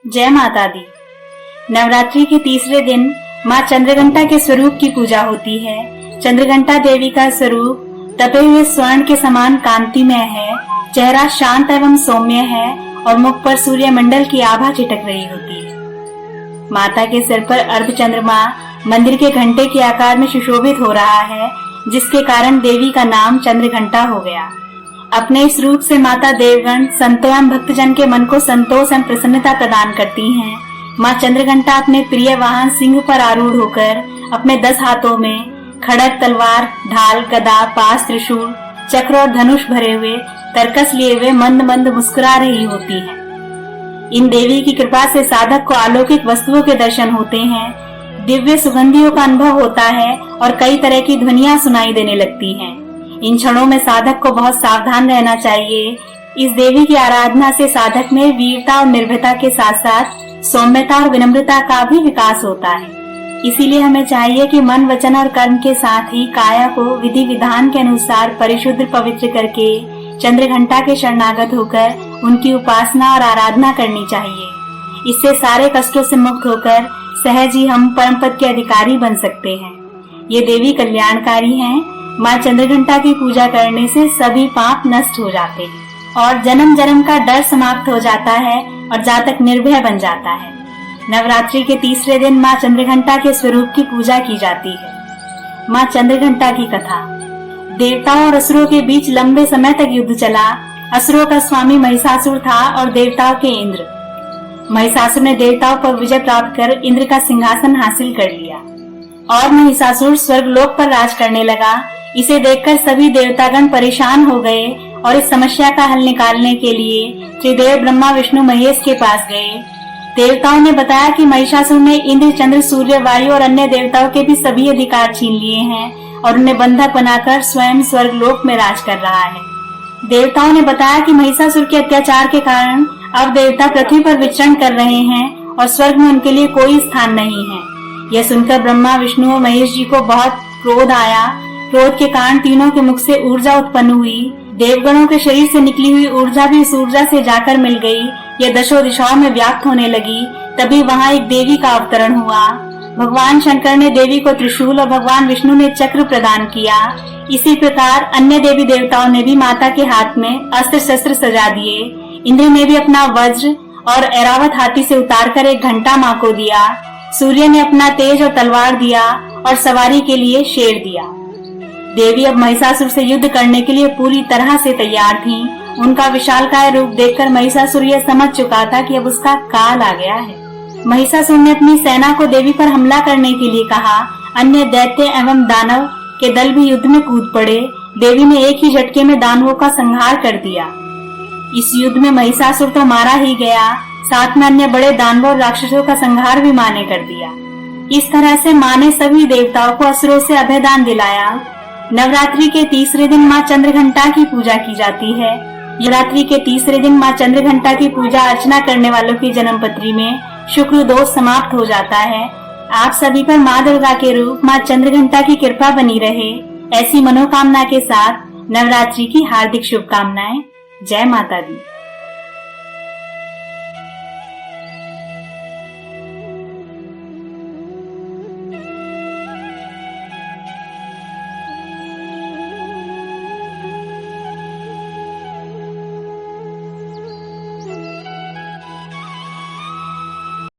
जय माता दी। नवरात्रि के तीसरे दिन माँ चंद्रघंटा के स्वरूप की पूजा होती है। चंद्रघंटा देवी का स्वरूप तपे हुए स्वर्ण के समान कांतिमय है। चेहरा शांत एवं सौम्य है और मुख पर सूर्य मंडल की आभा छिटक रही होती है। माता के सिर पर अर्ध चंद्रमा मंदिर के घंटे के आकार में सुशोभित हो रहा है, जिसके कारण देवी का नाम चंद्रघंटा हो गया। अपने इस रूप से माता देवगण, संतों एवं भक्तजन के मन को संतोष एवं प्रसन्नता प्रदान करती हैं। माँ चंद्रघंटा अपने प्रिय वाहन सिंह पर आरूढ़ होकर अपने 10 हाथों में खड़ग, तलवार, ढाल, गदा, पास, त्रिशूल, चक्र और धनुष भरे हुए तरकस लिए हुए मंद मंद मुस्कुरा रही होती हैं। इन देवी की कृपा से साधक को अलौकिक वस्तुओं के दर्शन होते हैं, दिव्य सुगंधियों का अनुभव होता है और कई तरह की ध्वनियां सुनाई देने लगती हैं। इन क्षणों में साधक को बहुत सावधान रहना चाहिए। इस देवी की आराधना से साधक में वीरता और निर्भयता के साथ साथ सौम्यता और विनम्रता का भी विकास होता है। इसीलिए हमें चाहिए कि मन, वचन और कर्म के साथ ही काया को विधि विधान के अनुसार परिशुद्ध पवित्र करके चंद्रघंटा के शरणागत होकर उनकी उपासना और आराधना करनी चाहिए। इससे सारे कष्टों से मुक्त होकर सहज ही हम परम पद के अधिकारी बन सकते हैं। ये देवी कल्याणकारी हैं। माँ चंद्रघंटा की पूजा करने से सभी पाप नष्ट हो जाते हैं और जन्म जन्म का डर समाप्त हो जाता है और जातक निर्भय बन जाता है। नवरात्रि के तीसरे दिन माँ चंद्रघंटा के स्वरूप की पूजा की जाती है। माँ चंद्रघंटा की कथा। देवताओं और असुरों के बीच लंबे समय तक युद्ध चला। असुरों का स्वामी महिषासुर था और देवताओं के इंद्र। महिषासुर ने देवताओं पर विजय प्राप्त कर इंद्र का सिंहासन हासिल कर लिया और महिषासुर स्वर्गलोक पर राज करने लगा। इसे देखकर सभी देवतागण परेशान हो गए और इस समस्या का हल निकालने के लिए त्रिदेव ब्रह्मा, विष्णु, महेश के पास गए। देवताओं ने बताया कि महिषासुर ने इंद्र, चंद्र, सूर्य, वायु और अन्य देवताओं के भी सभी अधिकार छीन लिए हैं और उन्हें बंधक बनाकर स्वयं स्वर्गलोक में राज कर रहा है। देवताओं ने बताया कि महिषासुर के अत्याचार के कारण अब देवता पृथ्वी पर विचरण कर रहे हैं और स्वर्ग में उनके लिए कोई स्थान नहीं है। यह सुनकर ब्रह्मा, विष्णु और महेश जी को बहुत क्रोध आया। क्रोध के कारण तीनों के मुख से ऊर्जा उत्पन्न हुई। देवगणों के शरीर से निकली हुई ऊर्जा भी इस ऊर्जा से जाकर मिल गई। यह दशों दिशाओं में व्याप्त होने लगी। तभी वहाँ एक देवी का अवतरण हुआ। भगवान शंकर ने देवी को त्रिशूल और भगवान विष्णु ने चक्र प्रदान किया। इसी प्रकार अन्य देवी देवताओं ने भी माता के हाथ में अस्त्र शस्त्र सजा दिए। इंद्र ने भी अपना वज्र और ऐरावत हाथी से उतारकर एक घंटा माँ को दिया। सूर्य ने अपना तेज और तलवार दिया और सवारी के लिए शेर दिया। देवी अब महिषासुर से युद्ध करने के लिए पूरी तरह से तैयार थीं। उनका विशालकाय रूप देखकर महिषासुर यह समझ चुका था कि अब उसका काल आ गया है। महिषासुर ने अपनी सेना को देवी पर हमला करने के लिए कहा। अन्य दैत्य एवं दानव के दल भी युद्ध में कूद पड़े। देवी ने एक ही झटके में दानवों का संहार कर दिया। इस युद्ध में महिषासुर तो मारा ही गया, साथ में अन्य बड़े दानवों और राक्षसों का संहार भी माँ ने कर दिया। इस तरह से माँ ने सभी देवताओं को असुरों से अभयदान दिलाया। नवरात्रि के तीसरे दिन माँ चंद्रघंटा की पूजा की जाती है। नवरात्रि के तीसरे दिन माँ चंद्रघंटा की पूजा अर्चना करने वालों की जन्म पत्री में शुक्र दोष समाप्त हो जाता है। आप सभी पर माँ दुर्गा के रूप माँ चंद्रघंटा की कृपा बनी रहे, ऐसी मनोकामना के साथ नवरात्रि की हार्दिक शुभकामनाएं। जय माता दी।